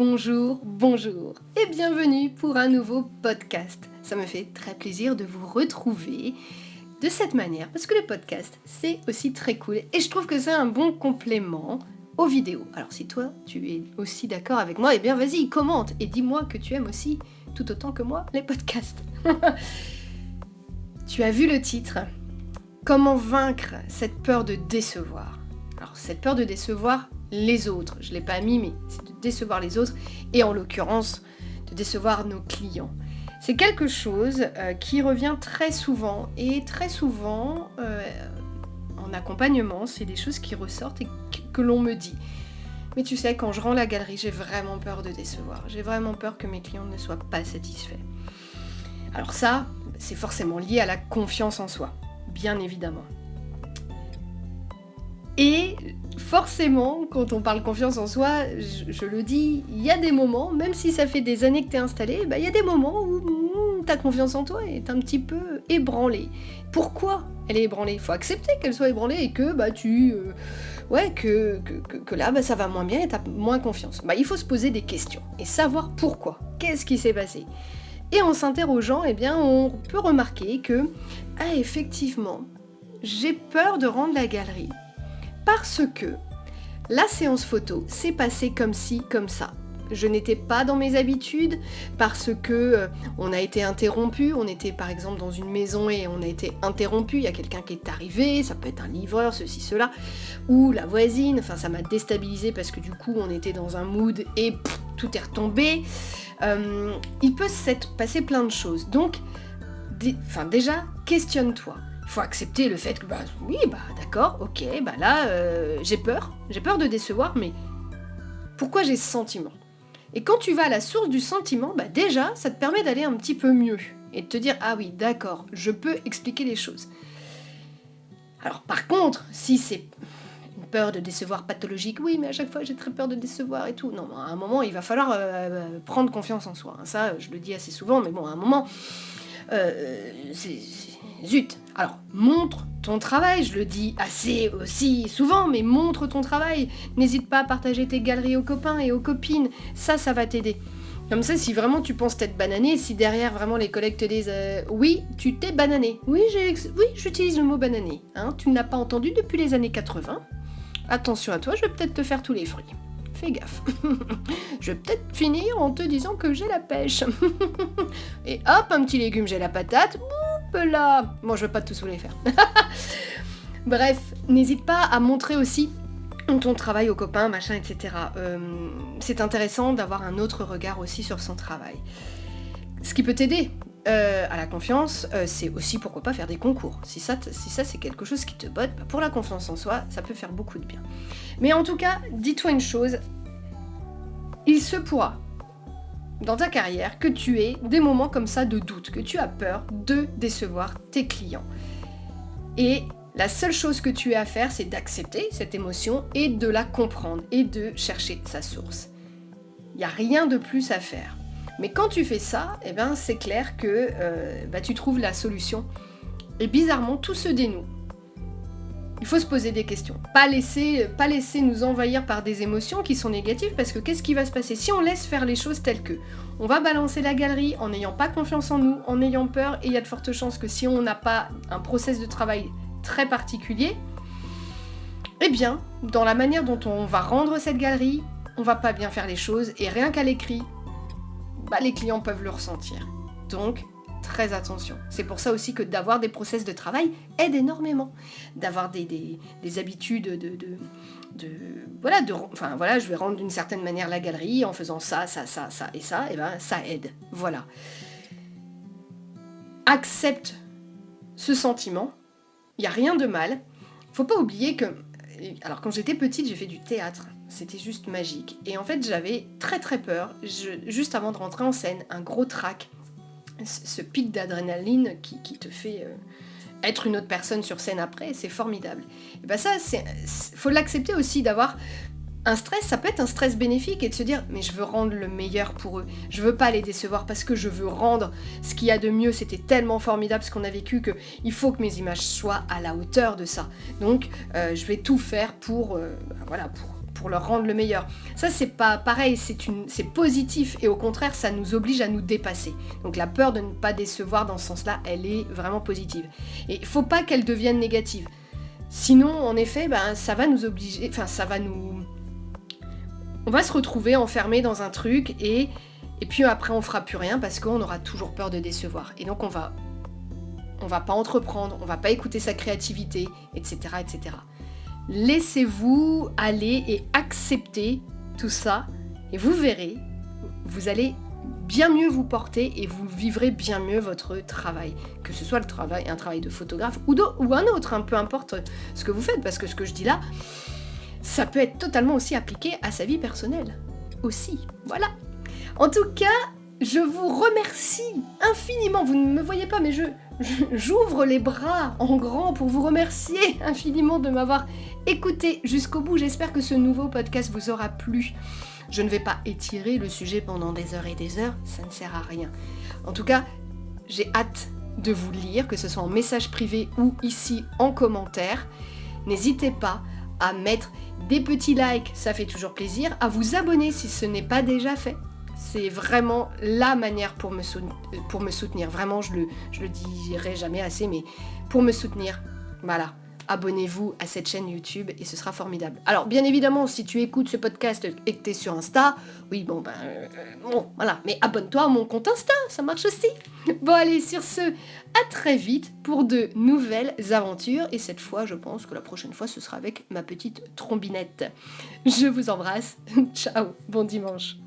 bonjour et bienvenue pour un nouveau podcast. Ça me fait très plaisir de vous retrouver de cette manière parce que le podcast c'est aussi très cool et je trouve que c'est un bon complément aux vidéos. Alors si toi tu es aussi d'accord avec moi, eh bien vas-y commente et dis-moi que tu aimes aussi tout autant que moi les podcasts. Tu as vu le titre, comment vaincre cette peur de décevoir. Alors cette peur de décevoir les autres, je ne l'ai pas mis, mais c'est de décevoir les autres, et en l'occurrence, de décevoir nos clients. C'est quelque chose qui revient très souvent, et très souvent, en accompagnement, c'est des choses qui ressortent et que l'on me dit. Mais tu sais, quand je rends la galerie, j'ai vraiment peur de décevoir. J'ai vraiment peur que mes clients ne soient pas satisfaits. Alors ça, c'est forcément lié à la confiance en soi, bien évidemment. Et forcément, quand on parle confiance en soi, je le dis, il y a des moments, même si ça fait des années que tu es installé, il y a des moments où ta confiance en toi est un petit peu ébranlée. Pourquoi elle est ébranlée ? Il faut accepter qu'elle soit ébranlée et que que là ça va moins bien et tu as moins confiance. Il faut se poser des questions et savoir pourquoi. Qu'est-ce qui s'est passé ? Et en s'interrogeant, on peut remarquer que, effectivement, j'ai peur de rendre la galerie. Parce que la séance photo s'est passée comme ci, comme ça. Je n'étais pas dans mes habitudes parce que on a été interrompu. On était par exemple dans une maison et on a été interrompu. Il y a quelqu'un qui est arrivé, ça peut être un livreur, ceci, cela, ou la voisine. Enfin, ça m'a déstabilisée parce que du coup, on était dans un mood et tout est retombé. Il peut s'être passé plein de choses. Donc, déjà, questionne-toi. Il faut accepter le fait que, d'accord, ok, là, j'ai peur de décevoir, mais pourquoi j'ai ce sentiment ? Et quand tu vas à la source du sentiment, déjà, ça te permet d'aller un petit peu mieux, et de te dire, ah oui, d'accord, je peux expliquer les choses. Alors par contre, si c'est une peur de décevoir pathologique, oui, mais à chaque fois j'ai très peur de décevoir et tout, non, à un moment, il va falloir prendre confiance en soi, hein. Ça, je le dis assez souvent, mais bon, à un moment, zut. Alors, montre ton travail, je le dis assez aussi souvent, mais montre ton travail. N'hésite pas à partager tes galeries aux copains et aux copines, ça va t'aider. Comme ça, si vraiment tu penses t'être banané, si derrière vraiment les collègues te disent oui, tu t'es banané. Oui, j'utilise le mot banané. Hein, tu ne l'as pas entendu depuis les années 80. Attention à toi, je vais peut-être te faire tous les fruits. Fais gaffe. Je vais peut-être finir en te disant que j'ai la pêche. Et hop, un petit légume, j'ai la patate. Là. Bon, je vais pas tous vous les faire. Bref, n'hésite pas à montrer aussi ton travail aux copains, machin, etc. C'est intéressant d'avoir un autre regard aussi sur son travail. Ce qui peut t'aider à la confiance, c'est aussi pourquoi pas faire des concours. Si ça c'est quelque chose qui te botte, pour la confiance en soi, ça peut faire beaucoup de bien. Mais en tout cas, dis-toi une chose, il se pourra dans ta carrière que tu aies des moments comme ça de doute, que tu as peur de décevoir tes clients. Et la seule chose que tu as à faire, c'est d'accepter cette émotion et de la comprendre et de chercher sa source. Il n'y a rien de plus à faire. Mais quand tu fais ça, c'est clair que tu trouves la solution. Et bizarrement, tout se dénoue. Il faut se poser des questions. Pas laisser nous envahir par des émotions qui sont négatives, parce que qu'est-ce qui va se passer si on laisse faire les choses telles que ? On va balancer la galerie en n'ayant pas confiance en nous, en ayant peur, et il y a de fortes chances que si on n'a pas un process de travail très particulier, dans la manière dont on va rendre cette galerie, on va pas bien faire les choses, et rien qu'à l'écrit, les clients peuvent le ressentir. Donc, très attention. C'est pour ça aussi que d'avoir des process de travail aide énormément. D'avoir des habitudes je vais rendre d'une certaine manière la galerie en faisant ça, et ça aide. Voilà. Accepte ce sentiment. Il n'y a rien de mal. Faut pas oublier que... Alors, quand j'étais petite, j'ai fait du théâtre. C'était juste magique. Et en fait, j'avais très très peur. Juste avant de rentrer en scène, un gros trac. Ce pic d'adrénaline qui te fait être une autre personne sur scène après, c'est formidable. Et ça, faut l'accepter aussi d'avoir un stress, ça peut être un stress bénéfique et de se dire mais je veux rendre le meilleur pour eux, je veux pas les décevoir parce que je veux rendre ce qu'il y a de mieux, c'était tellement formidable ce qu'on a vécu que il faut que mes images soient à la hauteur de ça. Donc je vais tout faire pour pour leur rendre le meilleur. Ça, c'est pas pareil, c'est positif et au contraire, ça nous oblige à nous dépasser. Donc la peur de ne pas décevoir dans ce sens-là, elle est vraiment positive. Et il faut pas qu'elle devienne négative. Sinon, en effet, ça va nous obliger, enfin, on va se retrouver enfermé dans un truc et puis après, on fera plus rien parce qu'on aura toujours peur de décevoir. Et donc, on va pas entreprendre, on va pas écouter sa créativité, etc., etc. Laissez-vous aller et accepter tout ça et vous verrez, vous allez bien mieux vous porter et vous vivrez bien mieux votre travail. Que ce soit un travail de photographe ou un autre, hein, peu importe ce que vous faites, parce que ce que je dis là, ça peut être totalement aussi appliqué à sa vie personnelle. Aussi, voilà. En tout cas, je vous remercie infiniment. Vous ne me voyez pas, mais j'ouvre les bras en grand pour vous remercier infiniment de m'avoir écouté jusqu'au bout. J'espère que ce nouveau podcast vous aura plu. Je ne vais pas étirer le sujet pendant des heures et des heures, ça ne sert à rien. En tout cas, j'ai hâte de vous lire, que ce soit en message privé ou ici en commentaire. N'hésitez pas à mettre des petits likes, ça fait toujours plaisir, à vous abonner si ce n'est pas déjà fait. C'est vraiment la manière pour me soutenir. Vraiment, je le dirai jamais assez, mais pour me soutenir, voilà. Abonnez-vous à cette chaîne YouTube et ce sera formidable. Alors, bien évidemment, si tu écoutes ce podcast et que tu es sur Insta, oui, voilà. Mais abonne-toi à mon compte Insta, ça marche aussi. Bon, allez, sur ce, à très vite pour de nouvelles aventures. Et cette fois, je pense que la prochaine fois, ce sera avec ma petite trombinette. Je vous embrasse. Ciao, bon dimanche.